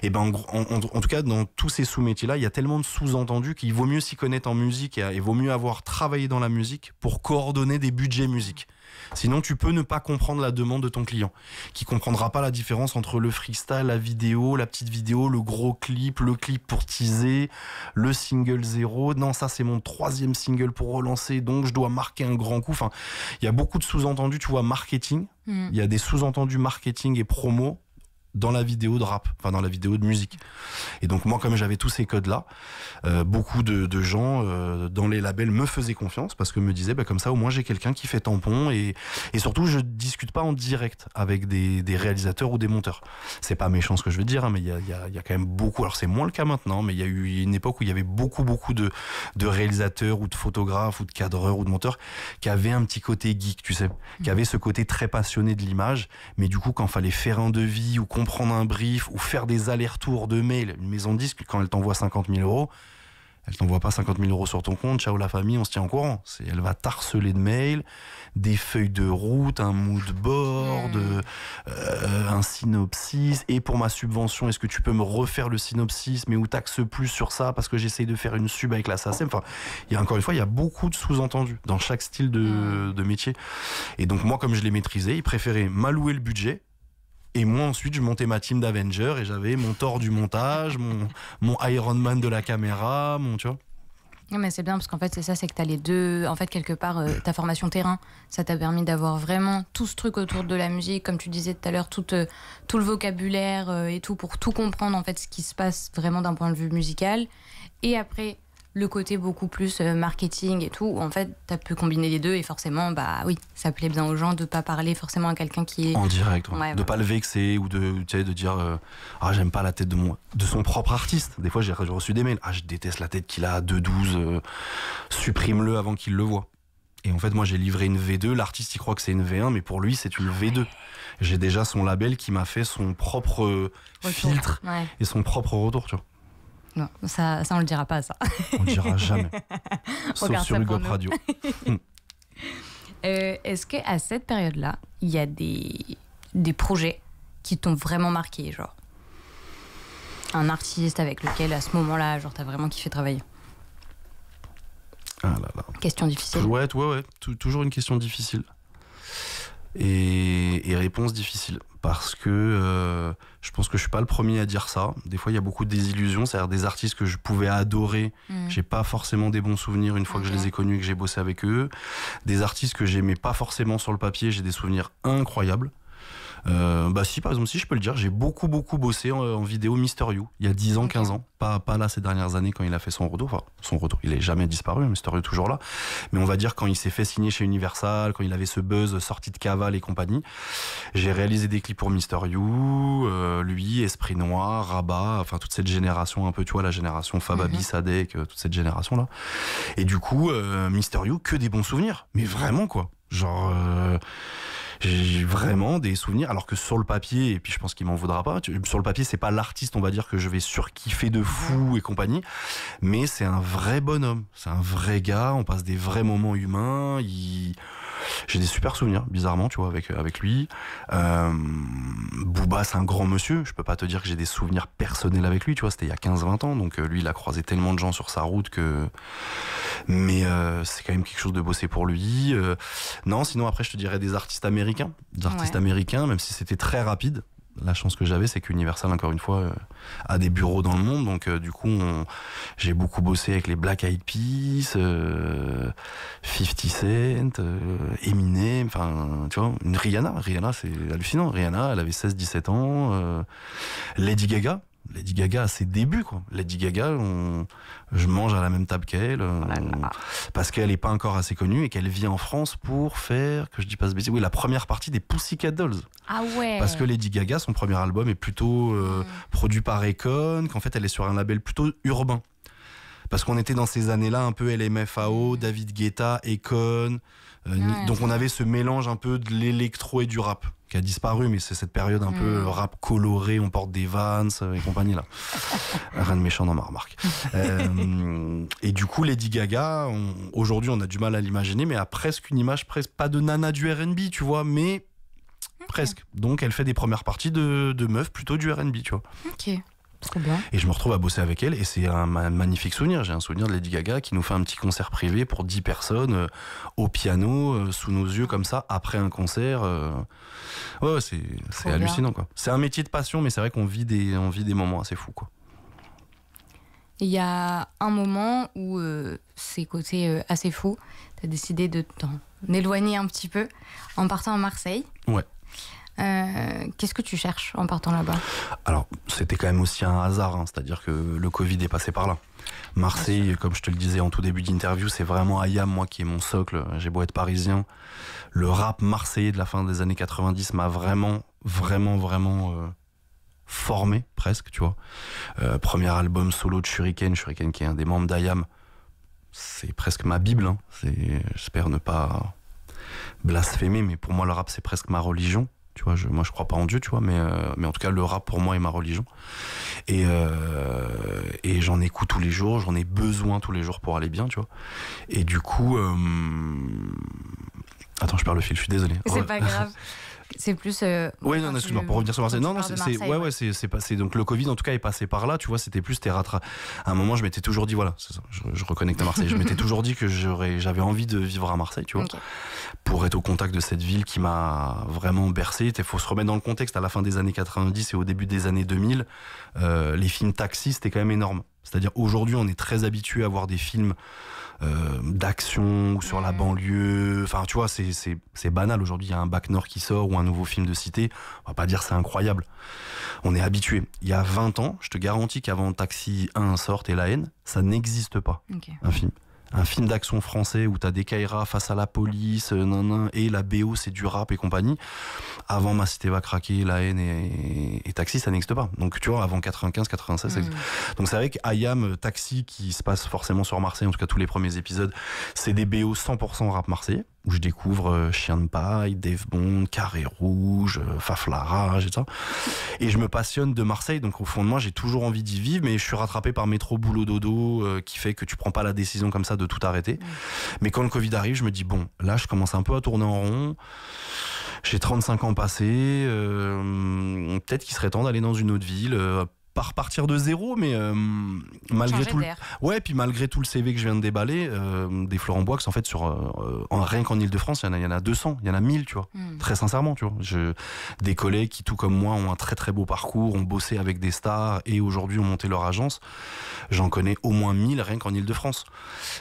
C: Et en tout cas, dans tous ces sous-métiers-là, il y a tellement de sous-entendus qu'il vaut mieux s'y connaître en musique et vaut mieux avoir travaillé dans la musique pour coordonner des budgets musique. Sinon, tu peux ne pas comprendre la demande de ton client, qui comprendra pas la différence entre le freestyle, la vidéo, la petite vidéo, le gros clip, le clip pour teaser, le single 0. Non, ça c'est mon 3e single pour relancer, donc je dois marquer un grand coup. Enfin, il y a beaucoup de sous-entendus, tu vois, marketing. Il y a des sous-entendus marketing et promo dans la vidéo de rap, enfin dans la vidéo de musique. Et donc moi, comme j'avais tous ces codes-là, beaucoup de gens dans les labels me faisaient confiance parce que me disaient, comme ça au moins j'ai quelqu'un qui fait tampon et surtout je discute pas en direct avec des réalisateurs ou des monteurs. C'est pas méchant ce que je veux dire, hein, mais il y a quand même beaucoup, alors c'est moins le cas maintenant, mais il y a eu une époque où il y avait beaucoup de réalisateurs ou de photographes ou de cadreurs ou de monteurs qui avaient un petit côté geek, tu sais, qui avaient ce côté très passionné de l'image, mais du coup quand fallait faire un devis ou comprendre un brief ou faire des allers-retours de mail, une maison de disque, quand elle t'envoie 50 000 €, elle t'envoie pas 50 000 € sur ton compte, ciao la famille, on se tient au courant. Elle va t'harceler de mails, des feuilles de route, un mood board, un synopsis. Et pour ma subvention, est-ce que tu peux me refaire le synopsis, mais où taxe plus sur ça parce que j'essaye de faire une sub avec la SACEM. Enfin, encore une fois, il y a beaucoup de sous-entendus dans chaque style de métier. Et donc moi, comme je l'ai maîtrisé, ils préféraient m'allouer le budget. Et moi, ensuite, je montais ma team d'Avengers et j'avais mon Thor du montage, mon Iron Man de la caméra, tu vois.
B: Non, mais c'est bien parce qu'en fait, c'est ça, c'est que tu as les deux. En fait, quelque part, ta formation terrain, ça t'a permis d'avoir vraiment tout ce truc autour de la musique, comme tu disais tout à l'heure, tout le vocabulaire et tout, pour tout comprendre, en fait, ce qui se passe vraiment d'un point de vue musical. Et après, le côté beaucoup plus marketing et tout, où en fait, tu as pu combiner les deux et forcément, oui, ça plaît bien aux gens de pas parler forcément à quelqu'un qui est...
C: En direct, ouais. De pas le vexer ou de dire j'aime pas la tête de son propre artiste. Des fois, j'ai reçu des mails, je déteste la tête qu'il a à 2,12, supprime-le avant qu'il le voie. Et en fait, moi, j'ai livré une V2, l'artiste, il croit que c'est une V1, mais pour lui, c'est une V2. J'ai déjà son label qui m'a fait son propre filtre et son propre retour, tu vois.
B: Non, ça on le dira pas, ça.
C: On le dira jamais. Sauf sur Hip Hop Radio.
B: Est-ce qu'à cette période-là, il y a des projets qui t'ont vraiment marqué, genre? Un artiste avec lequel, à ce moment-là, genre, t'as vraiment kiffé travailler?
C: Ah là là.
B: Question difficile.
C: Ouais. Toujours une question difficile. Et réponse difficile. Parce que je pense que je suis pas le premier à dire ça. Des fois, il y a beaucoup de désillusions. C'est-à-dire des artistes que je pouvais adorer. J'ai pas forcément des bons souvenirs une fois que je les ai connus et que j'ai bossé avec eux. Des artistes que j'aimais pas forcément sur le papier. J'ai des souvenirs incroyables. Si, par exemple, si je peux le dire, j'ai beaucoup bossé en vidéo Mister You il y a 10 ans, 15 ans, pas là ces dernières années quand il a fait son retour. Enfin, son retour, il est jamais disparu, Mister You est toujours là, mais on va dire quand il s'est fait signer chez Universal, quand il avait ce buzz sorti de Cavale et compagnie. J'ai réalisé des clips pour Mister You, lui, Esprit Noir, Rabat, enfin toute cette génération un peu, tu vois, la génération Fababi, Sadek, toute cette génération là. Et du coup, Mister You, que des bons souvenirs, mais vraiment quoi, genre j'ai vraiment des souvenirs, alors que sur le papier, et puis je pense qu'il m'en voudra pas, sur le papier c'est pas l'artiste, on va dire, que je vais surkiffer de fou et compagnie, mais c'est un vrai bonhomme, c'est un vrai gars, on passe des vrais moments humains, j'ai des super souvenirs, bizarrement, tu vois, avec lui. Booba, c'est un grand monsieur, je peux pas te dire que j'ai des souvenirs personnels avec lui, tu vois, c'était il y a 15-20 ans, donc lui, il a croisé tellement de gens sur sa route que... Mais c'est quand même quelque chose de bosser pour lui. Non, sinon après, je te dirais des artistes américains, même si c'était très rapide. La chance que j'avais, c'est qu'Universal, encore une fois, a des bureaux dans le monde. Donc, du coup, j'ai beaucoup bossé avec les Black Eyed Peas, 50 Cent, Eminem, enfin, tu vois, Rihanna, c'est hallucinant. Rihanna, elle avait 16-17 ans. Lady Gaga à ses débuts, quoi. Lady Gaga, je mange à la même table qu'elle, parce qu'elle est pas encore assez connue et qu'elle vit en France pour faire, que je dis pas ce bêtise, la première partie des Pussycat Dolls.
B: Ah ouais.
C: Parce que Lady Gaga, son premier album est plutôt produit par Akon, qu'en fait elle est sur un label plutôt urbain. Parce qu'on était dans ces années-là un peu LMFAO, David Guetta, Akon, donc on avait ce mélange un peu de l'électro et du rap qui a disparu, mais c'est cette période un peu rap coloré, on porte des Vans et compagnie là. Rien de méchant dans ma remarque. Et du coup, Lady Gaga, aujourd'hui on a du mal à l'imaginer, mais a presque une image, pas de nana du R&B, tu vois, mais presque. Donc elle fait des premières parties de meufs plutôt du R&B, tu vois.
B: Ok. Trop bien.
C: Et je me retrouve à bosser avec elle et c'est un magnifique souvenir. J'ai un souvenir de Lady Gaga qui nous fait un petit concert privé pour 10 personnes au piano, sous nos yeux comme ça, après un concert. Ouais, c'est hallucinant, quoi. C'est un métier de passion, mais c'est vrai qu'on vit des moments assez fous, quoi.
B: Il y a un moment où c'est côté assez fou, tu as décidé de t'en éloigner un petit peu en partant à Marseille.
C: Ouais.
B: Qu'est-ce que tu cherches en partant là-bas?
C: Alors, c'était quand même aussi un hasard, hein, c'est-à-dire que le Covid est passé par là. Marseille, comme je te le disais en tout début d'interview, c'est vraiment Ayam, moi, qui est mon socle. J'ai beau être parisien, le rap marseillais de la fin des années 90 m'a vraiment formé, presque, tu vois. Premier album solo de Shuriken qui est un des membres d'Ayam, c'est presque ma Bible, hein. J'espère ne pas blasphémer, mais pour moi, le rap, c'est presque ma religion. Tu vois, moi je crois pas en Dieu, tu vois, mais en tout cas le rap pour moi est ma religion et j'en écoute tous les jours, j'en ai besoin tous les jours pour aller bien, tu vois. Et du coup, attends, je perds le fil, je suis désolé.
B: C'est pas grave. C'est plus.
C: Oui, non, excuse-moi, pour revenir sur Marseille. Non, c'est passé. Donc le Covid, en tout cas, est passé par là. Tu vois, c'était plus à un moment, je m'étais toujours dit, voilà, c'est ça, je reconnecte à Marseille. Je m'étais toujours dit que j'avais envie de vivre à Marseille, tu vois, pour être au contact de cette ville qui m'a vraiment bercé. Il faut se remettre dans le contexte. À la fin des années 90 et au début des années 2000, les films Taxi, c'était quand même énorme. C'est-à-dire aujourd'hui, on est très habitué à voir des films d'action ou sur la banlieue, enfin tu vois, c'est banal. Aujourd'hui il y a un Bac Nord qui sort ou un nouveau film de cité, on va pas dire c'est incroyable, on est habitué. Il y a 20 ans, je te garantis qu'avant Taxi 1 sorte et La Haine, ça n'existe pas. Un film d'action français où t'as des Kaira face à la police, et la BO c'est du rap et compagnie. Avant Ma Cité va craquer, La Haine et Taxi, ça n'existe pas. Donc tu vois, avant 95, 96, donc c'est vrai qu'Ayam, Taxi, qui se passe forcément sur Marseille, en tout cas tous les premiers épisodes, c'est des BO 100% rap marseillais, où je découvre Chien de Paille, Dave Bond, Carré Rouge, Faflarage et ça. Et je me passionne de Marseille, donc au fond de moi, j'ai toujours envie d'y vivre, mais je suis rattrapé par métro, boulot, dodo, qui fait que tu prends pas la décision comme ça de tout arrêter. Mais quand le Covid arrive, je me dis, bon, là, je commence un peu à tourner en rond. J'ai 35 ans passés, peut-être qu'il serait temps d'aller dans une autre ville, pas repartir de zéro, mais malgré tout, puis malgré tout le CV que je viens de déballer, des Florent Boix, en fait, rien qu'en Ile-de-France, il y en a 200, il y en a 1000, tu vois. Très sincèrement, tu vois. Des collègues qui, tout comme moi, ont un très très beau parcours, ont bossé avec des stars et aujourd'hui ont monté leur agence. J'en connais au moins 1000 rien qu'en Ile-de-France.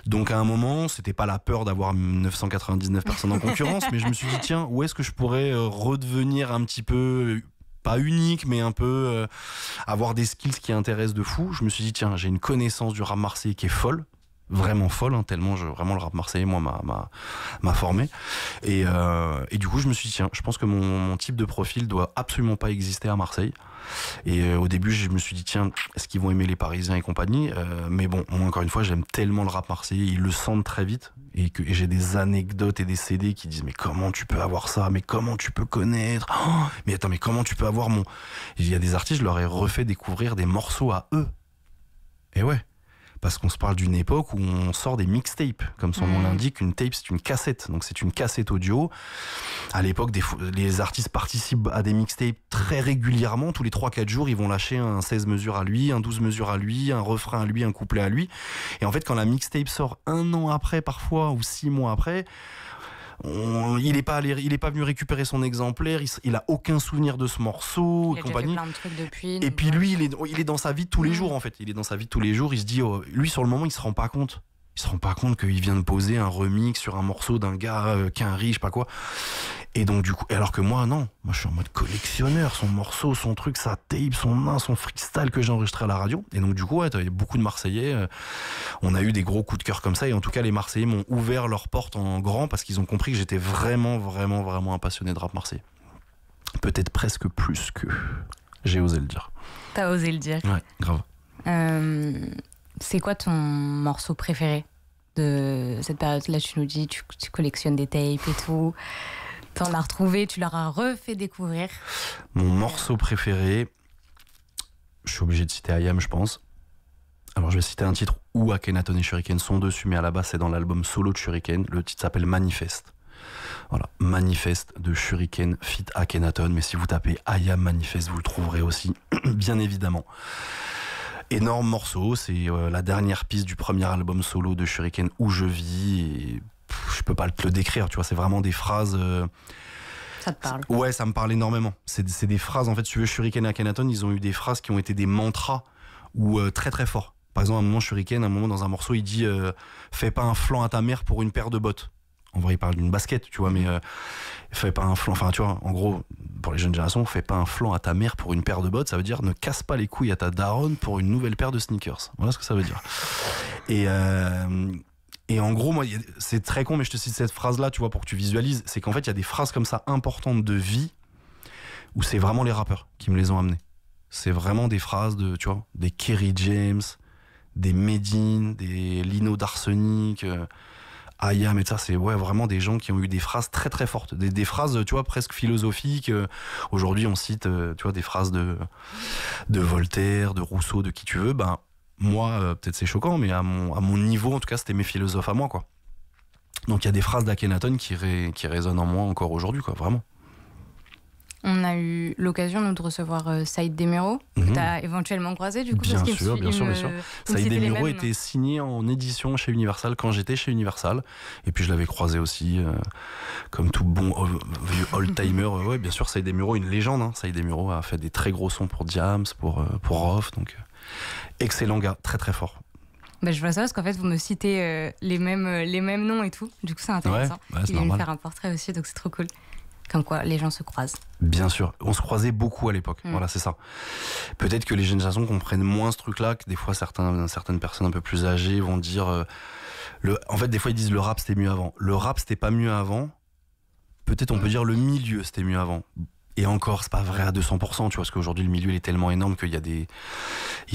C: Donc à un moment, c'était pas la peur d'avoir 999 personnes en concurrence, mais je me suis dit, tiens, où est-ce que je pourrais redevenir un petit peu, pas unique, mais un peu avoir des skills qui intéressent de fou. Je me suis dit, tiens, j'ai une connaissance du rap marseillais qui est folle, vraiment folle, hein, tellement vraiment le rap marseillais, moi, m'a formé. Et du coup, je me suis dit, tiens, je pense que mon type de profil doit absolument pas exister à Marseille. Et au début, je me suis dit, tiens, est-ce qu'ils vont aimer les Parisiens et compagnie? Mais bon, moi, encore une fois, j'aime tellement le rap marseillais, ils le sentent très vite. Et j'ai des anecdotes et des CD qui disent, mais comment tu peux avoir ça? Mais comment tu peux connaître? Mais attends, mais comment tu peux avoir mon... Il y a des artistes, je leur ai refait découvrir des morceaux à eux. Et ouais. Parce qu'on se parle d'une époque où on sort des mixtapes. Comme son nom l'indique, une tape, c'est une cassette. Donc c'est une cassette audio. À l'époque, les artistes participent à des mixtapes très régulièrement. Tous les 3-4 jours, ils vont lâcher un 16 mesures à lui, un 12 mesures à lui, un refrain à lui, un couplet à lui. Et en fait, quand la mixtape sort 1 an après, parfois, ou 6 mois après... il est pas venu récupérer son exemplaire, il a aucun souvenir de ce morceau et compagnie.
B: Plein de trucs depuis,
C: et puis lui, il est dans sa vie de tous les jours en fait. Il est dans sa vie de tous les jours. Il se dit, lui sur le moment, il se rend pas compte. Il se rend pas compte qu'il vient de poser un remix sur un morceau d'un gars qui est un riche, pas quoi. Et donc du coup, alors que moi non, moi je suis en mode collectionneur, son morceau, son truc, sa tape, son freestyle que j'ai enregistré à la radio. Et donc du coup, il y a beaucoup de Marseillais. On a eu des gros coups de cœur comme ça. Et en tout cas, les Marseillais m'ont ouvert leurs portes en grand parce qu'ils ont compris que j'étais vraiment, vraiment, vraiment un passionné de rap marseillais. Peut-être presque plus que j'ai osé le dire.
B: T'as osé le dire.
C: Ouais, grave.
B: C'est quoi ton morceau préféré de cette période-là? Tu nous dis, tu collectionnes des tapes et tout. T'en as retrouvé, tu leur as refait découvrir.
C: Mon morceau préféré, je suis obligé de citer IAM, je pense. Alors je vais citer un titre où Akhenaton et Shuriken sont dessus, mais à la base c'est dans l'album solo de Shuriken. Le titre s'appelle Manifeste. Voilà, Manifeste de Shuriken feat Akhenaton. Mais si vous tapez IAM Manifeste, vous le trouverez aussi, bien évidemment. Énorme morceau, c'est la dernière piste du premier album solo de Shuriken Où je vis. Et je peux pas te le décrire, tu vois, c'est vraiment des phrases.
B: Ça te parle?
C: Ouais, ça me parle énormément. C'est des phrases, en fait, si tu veux, Shuriken et Akhenaton, ils ont eu des phrases qui ont été des mantras ou très très forts. Par exemple, à un moment, Shuriken, à un moment dans un morceau, il dit fais pas un flanc à ta mère pour une paire de bottes. En vrai, il parle d'une basket, tu vois, mais fais pas un flanc. Enfin, tu vois, en gros, pour les jeunes générations, fais pas un flanc à ta mère pour une paire de bottes. Ça veut dire ne casse pas les couilles à ta daronne pour une nouvelle paire de sneakers. Voilà ce que ça veut dire. Et en gros, moi, c'est très con, mais je te cite cette phrase-là, tu vois, pour que tu visualises. C'est qu'en fait, il y a des phrases comme ça importantes de vie où c'est vraiment les rappeurs qui me les ont amenées. C'est vraiment des phrases de, tu vois, des Kerry James, des Medine, des Lino d'Arsenic, IAM et ça, c'est vraiment des gens qui ont eu des phrases très très fortes, des phrases, tu vois, presque philosophiques. Aujourd'hui, on cite, tu vois, des phrases de Voltaire, de Rousseau, de qui tu veux. Ben moi, peut-être c'est choquant, mais à mon niveau, en tout cas, c'était mes philosophes à moi, quoi. Donc il y a des phrases d'Akhenaton qui résonnent en moi encore aujourd'hui, quoi, vraiment.
B: On a eu l'occasion, nous, de recevoir Saïd Demiro, que tu as éventuellement croisé, du coup.
C: Bien sûr. Saïd Demiro était signé en édition chez Universal quand j'étais chez Universal. Et puis je l'avais croisé aussi, comme tout bon vieux old-timer. Ouais, bien sûr, Saïd Demiro, une légende. Hein. Saïd Demiro a fait des très gros sons pour Diams, pour Rof. Donc, excellent gars, très très fort.
B: Bah, je vois ça parce qu'en fait, vous me citez les mêmes noms et tout. Du coup, c'est intéressant.
C: Ouais, c'est
B: Il vient
C: normal.
B: me faire un portrait aussi, donc c'est trop cool. Comme quoi, les gens se croisent.
C: Bien sûr, on se croisait beaucoup à l'époque. Voilà, c'est ça. Peut-être que les jeunes générations comprennent moins ce truc-là, que des fois certaines personnes un peu plus âgées vont dire... en fait, des fois, ils disent le rap, c'était mieux avant. Le rap, c'était pas mieux avant. Peut-être on peut dire le milieu, c'était mieux avant. Et encore, c'est pas vrai à 200%, tu vois, parce qu'aujourd'hui, le milieu, il est tellement énorme qu'il y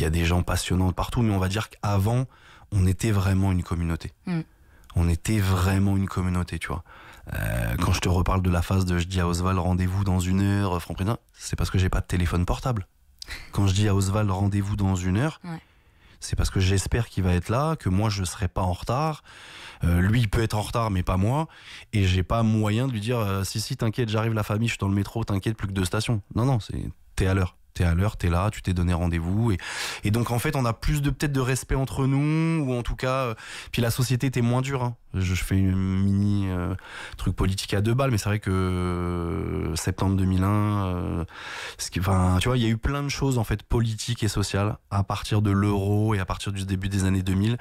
C: a des gens passionnants partout. Mais on va dire qu'avant, on était vraiment une communauté. On était vraiment une communauté, tu vois. Quand je te reparle de la phase de je dis à Oswald rendez-vous dans 1 heure, Franprena, c'est parce que j'ai pas de téléphone portable. Quand je dis à Oswald rendez-vous dans 1 heure, c'est parce que j'espère qu'il va être là, que moi je serai pas en retard. Lui il peut être en retard mais pas moi, et j'ai pas moyen de lui dire si t'inquiète, j'arrive, la famille, je suis dans le métro, t'inquiète, plus que 2 stations. Non, t'es à l'heure. T'es à l'heure, t'es là, tu t'es donné rendez-vous. Et donc, en fait, on a plus peut-être de respect entre nous, ou en tout cas... puis la société était moins dure. Hein. Je fais une mini truc politique à 2 balles, mais c'est vrai que septembre 2001... tu vois, il y a eu plein de choses, en fait, politiques et sociales, à partir de l'euro et à partir du début des années 2000,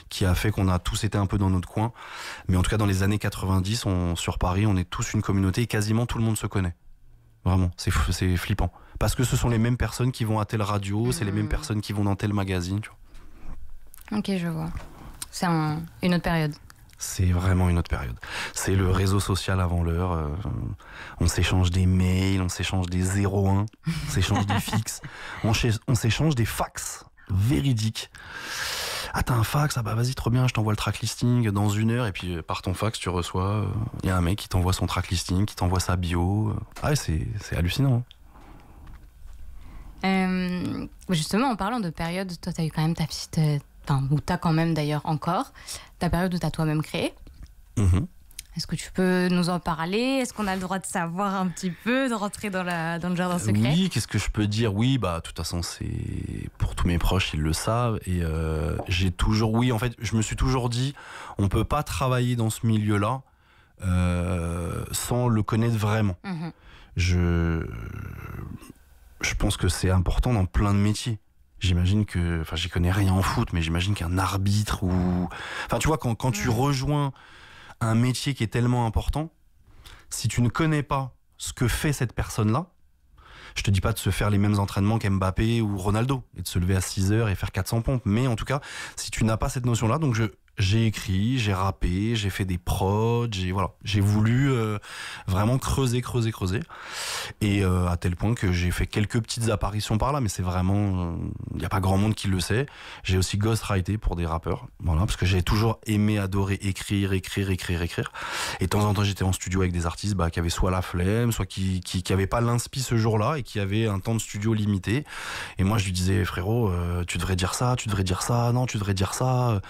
C: qui a fait qu'on a tous été un peu dans notre coin. Mais en tout cas, dans les années 90, sur Paris, on est tous une communauté et quasiment tout le monde se connaît. Vraiment, c'est flippant. Parce que ce sont les mêmes personnes qui vont à telle radio, c'est les mêmes personnes qui vont dans tel magazine. Tu
B: vois. Ok, je vois. C'est une autre période.
C: C'est vraiment une autre période. C'est le réseau social avant l'heure. On s'échange des mails, on s'échange des 01, on s'échange des fixes, on s'échange des fax véridiques. Ah, t'as un fax? Ah bah vas-y, trop bien, je t'envoie le track listing dans 1 heure, et puis par ton fax, tu reçois... y a un mec qui t'envoie son track listing, qui t'envoie sa bio. Ah ouais, c'est hallucinant.
B: Justement, en parlant de période, toi, t'as eu quand même ta petite... ou t'as quand même d'ailleurs encore, ta période où t'as toi-même créé.
C: Mm-hmm.
B: Est-ce que tu peux nous en parler? Est-ce qu'on a le droit de savoir un petit peu, de rentrer dans le jardin secret?
C: Oui, qu'est-ce que je peux dire? Oui, bah, de toute façon, c'est pour tous mes proches, ils le savent. Et j'ai toujours, oui, en fait, je me suis toujours dit, on peut pas travailler dans ce milieu-là sans le connaître vraiment. Mm-hmm. Je pense que c'est important dans plein de métiers. J'imagine que, j'y connais rien en foot, mais j'imagine qu'un arbitre ou... tu vois, quand tu rejoins un métier qui est tellement important, si tu ne connais pas ce que fait cette personne-là, je te dis pas de se faire les mêmes entraînements qu'Mbappé ou Ronaldo, et de se lever à 6 heures et faire 400 pompes, mais en tout cas, si tu n'as pas cette notion-là, donc j'ai écrit, j'ai rappé, j'ai fait des prods, j'ai voulu vraiment creuser. Et à tel point que j'ai fait quelques petites apparitions par là, mais c'est vraiment... Il n'y a pas grand monde qui le sait. J'ai aussi ghostwrité pour des rappeurs, voilà, parce que j'ai toujours adoré écrire. Et de temps en temps, j'étais en studio avec des artistes qui avaient soit la flemme, soit qui n'avaient pas l'inspi ce jour-là et qui avaient un temps de studio limité. Et moi, je lui disais, frérot, tu devrais dire ça, non, tu devrais dire ça.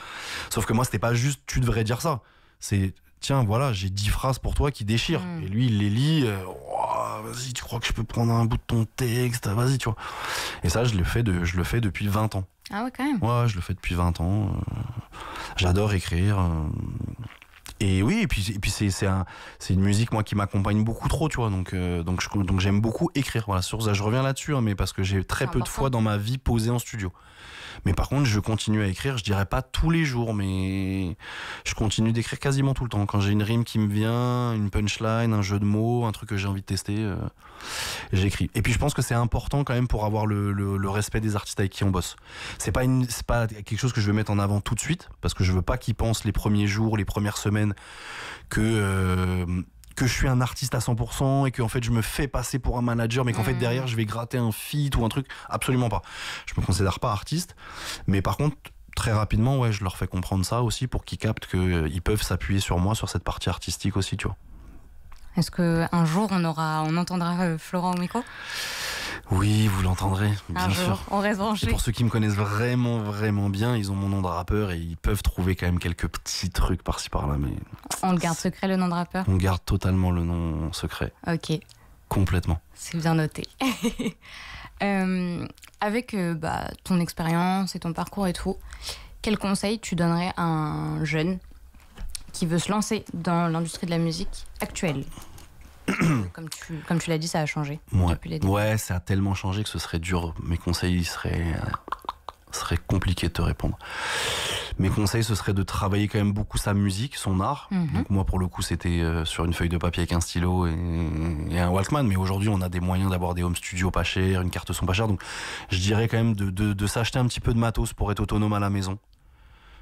C: Sauf que moi, c'était pas juste tu devrais dire ça. C'est tiens, voilà, j'ai 10 phrases pour toi qui déchirent. Et lui, il les lit. Vas-y, tu crois que je peux prendre un bout de ton texte? Vas-y, tu vois. Et ça, je le fais depuis 20 ans.
B: Ah ouais, quand même.
C: Ouais, je le fais depuis 20 ans. J'adore écrire. Et oui, et puis c'est une musique, moi, qui m'accompagne beaucoup trop, tu vois. Donc j'aime beaucoup écrire. Voilà, sur ça, je reviens là-dessus, mais parce que j'ai très peu de fois dans ma vie posé en studio. Mais par contre, je continue à écrire, je dirais pas tous les jours, mais je continue d'écrire quasiment tout le temps. Quand j'ai une rime qui me vient, une punchline, un jeu de mots, un truc que j'ai envie de tester, j'écris. Et puis je pense que c'est important quand même pour avoir le respect des artistes avec qui on bosse. C'est pas quelque chose que je vais mettre en avant tout de suite, parce que je veux pas qu'ils pensent les premiers jours, les premières semaines que je suis un artiste à 100% et que en fait je me fais passer pour un manager, mais qu'en fait derrière je vais gratter un feat ou un truc. Absolument pas. Je me considère pas artiste, mais par contre très rapidement, ouais, je leur fais comprendre ça aussi pour qu'ils captent qu'ils peuvent s'appuyer sur moi sur cette partie artistique aussi, tu vois.
B: Est-ce qu'un jour on entendra Florent au micro?
C: Oui, vous l'entendrez, bien sûr.
B: On reste branché.
C: Et pour ceux qui me connaissent vraiment bien, ils ont mon nom de rappeur et ils peuvent trouver quand même quelques petits trucs par-ci par-là. Mais
B: on le garde secret, le nom de rappeur?
C: On garde totalement le nom secret.
B: Ok.
C: Complètement.
B: C'est bien noté. Avec ton expérience et ton parcours et tout, quel conseil tu donnerais à un jeune qui veut se lancer dans l'industrie de la musique actuelle? Comme tu l'as dit, ça a changé.
C: Ouais, ça a tellement changé que ce serait dur. Mes conseils seraient compliqués de te répondre. Mes conseils, ce serait de travailler quand même beaucoup sa musique, son art. Mm-hmm. Donc moi, pour le coup, c'était sur une feuille de papier avec un stylo et un Walkman. Mais aujourd'hui, on a des moyens d'avoir des home studios pas chers, une carte son pas chère. Donc je dirais quand même de s'acheter un petit peu de matos pour être autonome à la maison.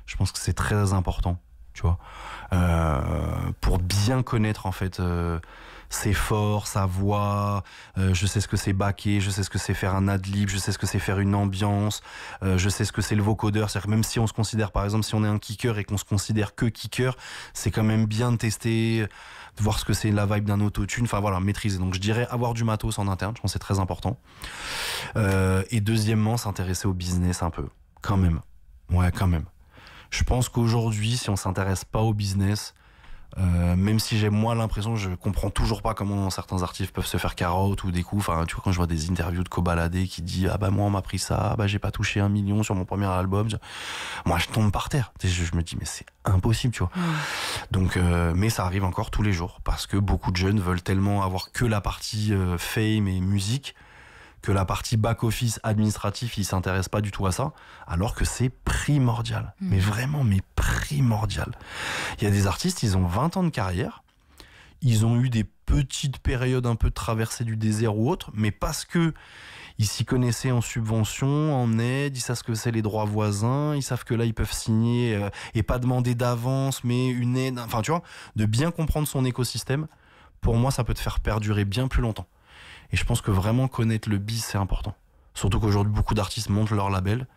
C: Je pense que c'est très important, tu vois. Pour bien connaître, en fait... ses forces, sa voix, je sais ce que c'est backer, je sais ce que c'est faire un ad-lib, je sais ce que c'est faire une ambiance, je sais ce que c'est le vocodeur. C'est-à-dire que même si on se considère, par exemple, si on est un kicker et qu'on se considère que kicker, c'est quand même bien de tester, de voir ce que c'est la vibe d'un autotune, enfin voilà, maîtriser. Donc je dirais avoir du matos en interne, je pense que c'est très important. Et deuxièmement, s'intéresser au business un peu, quand même. Ouais, quand même. Je pense qu'aujourd'hui, si on s'intéresse pas au business, Même si j'ai moi l'impression, je comprends toujours pas comment certains artistes peuvent se faire carotte ou des coups. Enfin, tu vois, quand je vois des interviews de Kobalade qui dit ah bah moi on m'a pris ça, bah j'ai pas touché 1 million sur mon premier album. Moi je tombe par terre. Je me dis mais c'est impossible, tu vois. Donc, mais ça arrive encore tous les jours parce que beaucoup de jeunes veulent tellement avoir que la partie fame et musique que la partie back-office administratif, ils s'intéressent pas du tout à ça, alors que c'est primordial. Mais vraiment, mais primordial. Il y a des artistes, ils ont 20 ans de carrière, ils ont eu des petites périodes un peu de traversée du désert ou autre, mais parce que ils s'y connaissaient en subvention, en aide, ils savent ce que c'est les droits voisins, ils savent que là, ils peuvent signer et pas demander d'avance, mais une aide, enfin, tu vois, de bien comprendre son écosystème, pour moi, ça peut te faire perdurer bien plus longtemps. Et je pense que vraiment connaître le biz, c'est important. Surtout qu'aujourd'hui, beaucoup d'artistes montent leur label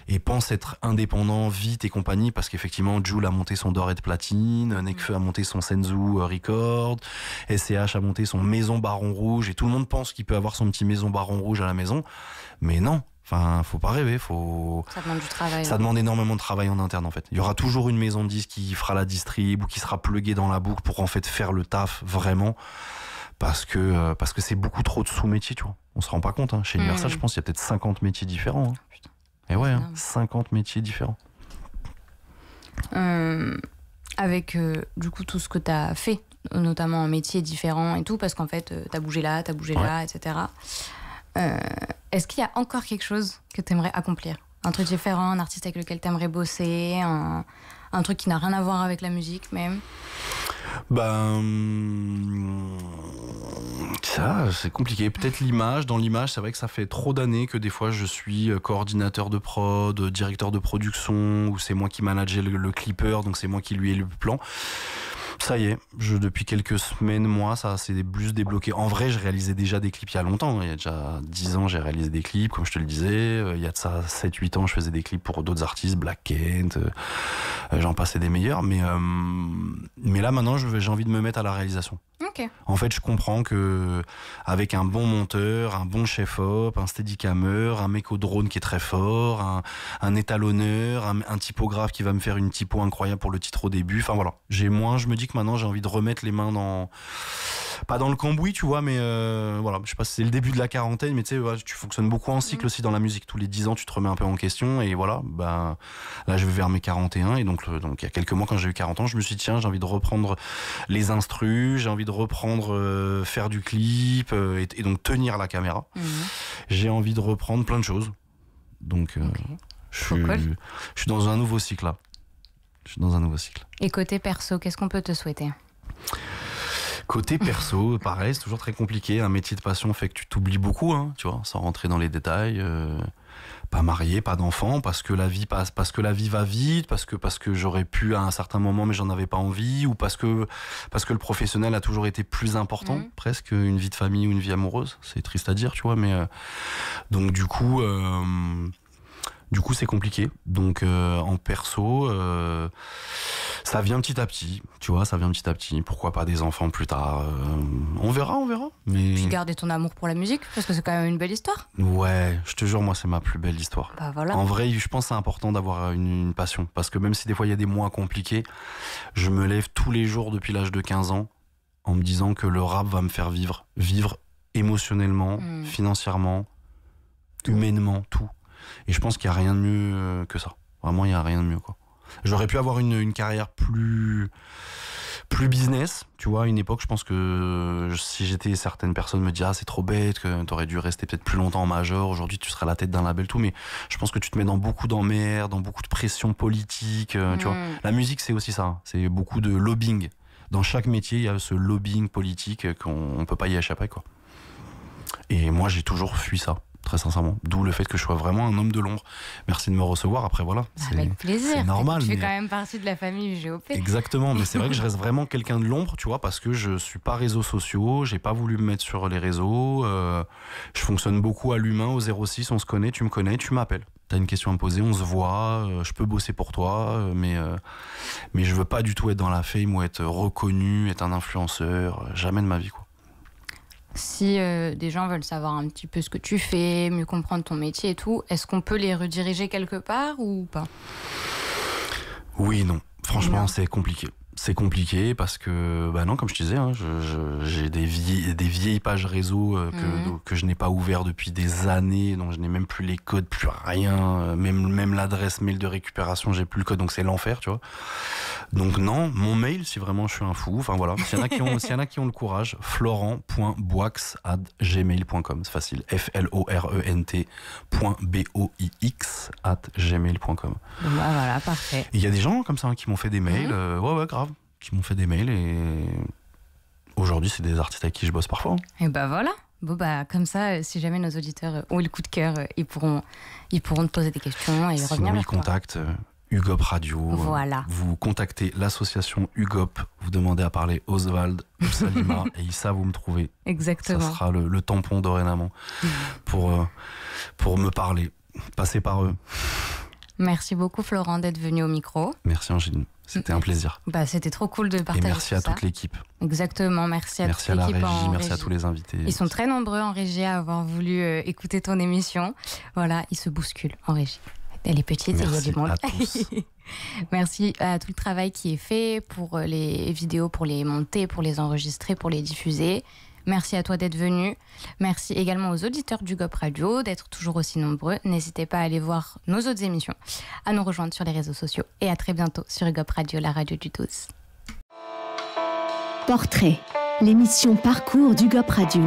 C: et pensent être indépendants vite et compagnie, parce qu'effectivement, Jul a monté son Doré de Platine, Nekfeu a monté son Senzu Record, SCH a monté son Maison Baron Rouge, et tout le monde pense qu'il peut avoir son petit Maison Baron Rouge à la maison. Mais non, enfin, faut pas rêver,
B: Ça demande du travail.
C: Ça demande énormément de travail en interne, en fait. Il y aura toujours une maison de disques qui fera la distrib ou qui sera pluguée dans la boucle pour en fait faire le taf vraiment. Parce que c'est beaucoup trop de sous-métiers, tu vois. On se rend pas compte, hein. Chez Universal, je pense qu'il y a peut-être 50 métiers différents. Hein.
B: Putain.
C: Et ouais, 50 métiers différents.
B: Avec du coup tout ce que tu as fait, notamment en métiers différents et tout, parce qu'en fait, tu as bougé là, etc. Est-ce qu'il y a encore quelque chose que tu aimerais accomplir ? Un truc différent, un artiste avec lequel tu aimerais bosser, un truc qui n'a rien à voir avec la musique même ?
C: Ça, c'est compliqué. Peut-être l'image. Dans l'image, c'est vrai que ça fait trop d'années que des fois je suis coordinateur de prod, directeur de production, ou c'est moi qui manageais le clipper, donc c'est moi qui lui ai le plan. Ça y est, depuis quelques semaines, moi, ça s'est plus débloqué. En vrai, je réalisais déjà des clips il y a longtemps. Il y a déjà 10 ans, j'ai réalisé des clips, comme je te le disais. Il y a de ça 7-8 ans, je faisais des clips pour d'autres artistes, Black Kent, j'en passais des meilleurs. Mais là, maintenant, j'ai envie de me mettre à la réalisation.
B: Okay.
C: En fait, je comprends que avec un bon monteur, un bon chef-op, un steadicammer, un mec au drone qui est très fort, un étalonneur, un typographe qui va me faire une typo incroyable pour le titre au début. Enfin voilà, je me dis que maintenant j'ai envie de remettre les mains pas dans le cambouis, tu vois, mais voilà, je sais pas si c'est le début de la quarantaine, mais tu sais, ouais, tu fonctionnes beaucoup en cycle aussi dans la musique. Tous les 10 ans, tu te remets un peu en question, et voilà, là je vais vers mes 41, et donc il y a quelques mois, quand j'ai eu 40 ans, je me suis dit, tiens, j'ai envie de reprendre les instrus, j'ai envie de reprendre faire du clip, et donc tenir la caméra. J'ai envie de reprendre plein de choses. Donc je suis dans un nouveau cycle là. Et
B: côté perso, qu'est-ce qu'on peut te souhaiter ?
C: Côté perso, pareil, c'est toujours très compliqué. Un métier de passion fait que tu t'oublies beaucoup, hein, tu vois, sans rentrer dans les détails. Pas marié, pas d'enfant, parce que la vie passe, parce que la vie va vite, parce que j'aurais pu à un certain moment, mais j'en avais pas envie, ou parce que le professionnel a toujours été plus important, presque une vie de famille ou une vie amoureuse. C'est triste à dire, tu vois, mais donc du coup, c'est compliqué. Donc en perso, ça vient petit à petit, tu vois, Pourquoi pas des enfants plus tard, on verra. Mais...
B: Puis garder ton amour pour la musique, parce que c'est quand même une belle histoire.
C: Ouais, je te jure, moi c'est ma plus belle histoire.
B: Bah voilà.
C: En vrai, je pense que c'est important d'avoir une passion, parce que même si des fois il y a des mois compliqués, je me lève tous les jours depuis l'âge de 15 ans en me disant que le rap va me faire vivre émotionnellement, financièrement, humainement, tout. Et je pense qu'il n'y a rien de mieux que ça. Vraiment, il n'y a rien de mieux, quoi. J'aurais pu avoir une carrière plus business, tu vois. À une époque, je pense que si certaines personnes me disent c'est trop bête, que t'aurais dû rester peut-être plus longtemps en major, aujourd'hui tu serais à la tête d'un label, tout. Mais je pense que tu te mets dans beaucoup d'emmerdes, dans beaucoup de pression politique, tu vois. La musique, c'est aussi ça. C'est beaucoup de lobbying. Dans chaque métier, il y a ce lobbying politique qu'on ne peut pas y échapper, quoi. Et moi, j'ai toujours fui ça. Très sincèrement, d'où le fait que je sois vraiment un homme de l'ombre. Merci de me recevoir. Après voilà,
B: avec plaisir.
C: C'est normal.
B: Tu fais quand même partie de la famille GOP.
C: Exactement, mais c'est vrai que je reste vraiment quelqu'un de l'ombre, tu vois, parce que je suis pas réseaux sociaux, j'ai pas voulu me mettre sur les réseaux. Je fonctionne beaucoup à l'humain, au 06, on se connaît, tu me connais, tu m'appelles. T'as une question à me poser, on se voit, je peux bosser pour toi, mais je veux pas du tout être dans la fame ou être reconnu, être un influenceur, jamais de ma vie, quoi.
B: Si des gens veulent savoir un petit peu ce que tu fais, mieux comprendre ton métier et tout, est-ce qu'on peut les rediriger quelque part ou pas ?
C: Oui, non. Franchement, c'est compliqué. C'est compliqué parce que, non, comme je te disais, hein, j'ai des vieilles pages réseau que je n'ai pas ouvert depuis des années, donc je n'ai même plus les codes, plus rien, même l'adresse mail de récupération, j'ai plus le code, donc c'est l'enfer, tu vois. Donc non, mon mail, si vraiment je suis un fou, enfin voilà, s'il y en a qui ont le courage, florent.boix@gmail.com, c'est facile, florent.boix@gmail.com.
B: Voilà, parfait.
C: Il y a des gens comme ça qui m'ont fait des mails, ouais, grave, qui m'ont fait des mails et aujourd'hui c'est des artistes avec qui je bosse parfois.
B: Et voilà. Bon comme ça, si jamais nos auditeurs ont le coup de cœur, ils pourront te poser des questions et revenir.
C: Sinon ils contactent UGOP Radio.
B: Voilà.
C: Vous contactez l'association UGOP, vous demandez à parler Oswald ou Salima et ils savent où me trouver.
B: Exactement.
C: Ça sera le tampon dorénavant pour me parler. Passez par eux.
B: Merci beaucoup Florent d'être venu au micro.
C: Merci Angéline, c'était un plaisir.
B: C'était trop cool de partager.
C: Et merci à toute l'équipe.
B: Exactement, merci à toute l'équipe.
C: Merci à la régie, merci à tous les invités.
B: Ils sont très nombreux en régie à avoir voulu écouter ton émission. Voilà, ils se bousculent en régie. Elle est petite et il y a du monde.
C: À tous.
B: Merci à tout le travail qui est fait pour les vidéos, pour les monter, pour les enregistrer, pour les diffuser. Merci à toi d'être venu. Merci également aux auditeurs du GOP Radio d'être toujours aussi nombreux. N'hésitez pas à aller voir nos autres émissions, à nous rejoindre sur les réseaux sociaux et à très bientôt sur GOP Radio, la radio du 12.
A: Portrait, l'émission Parcours du GOP Radio.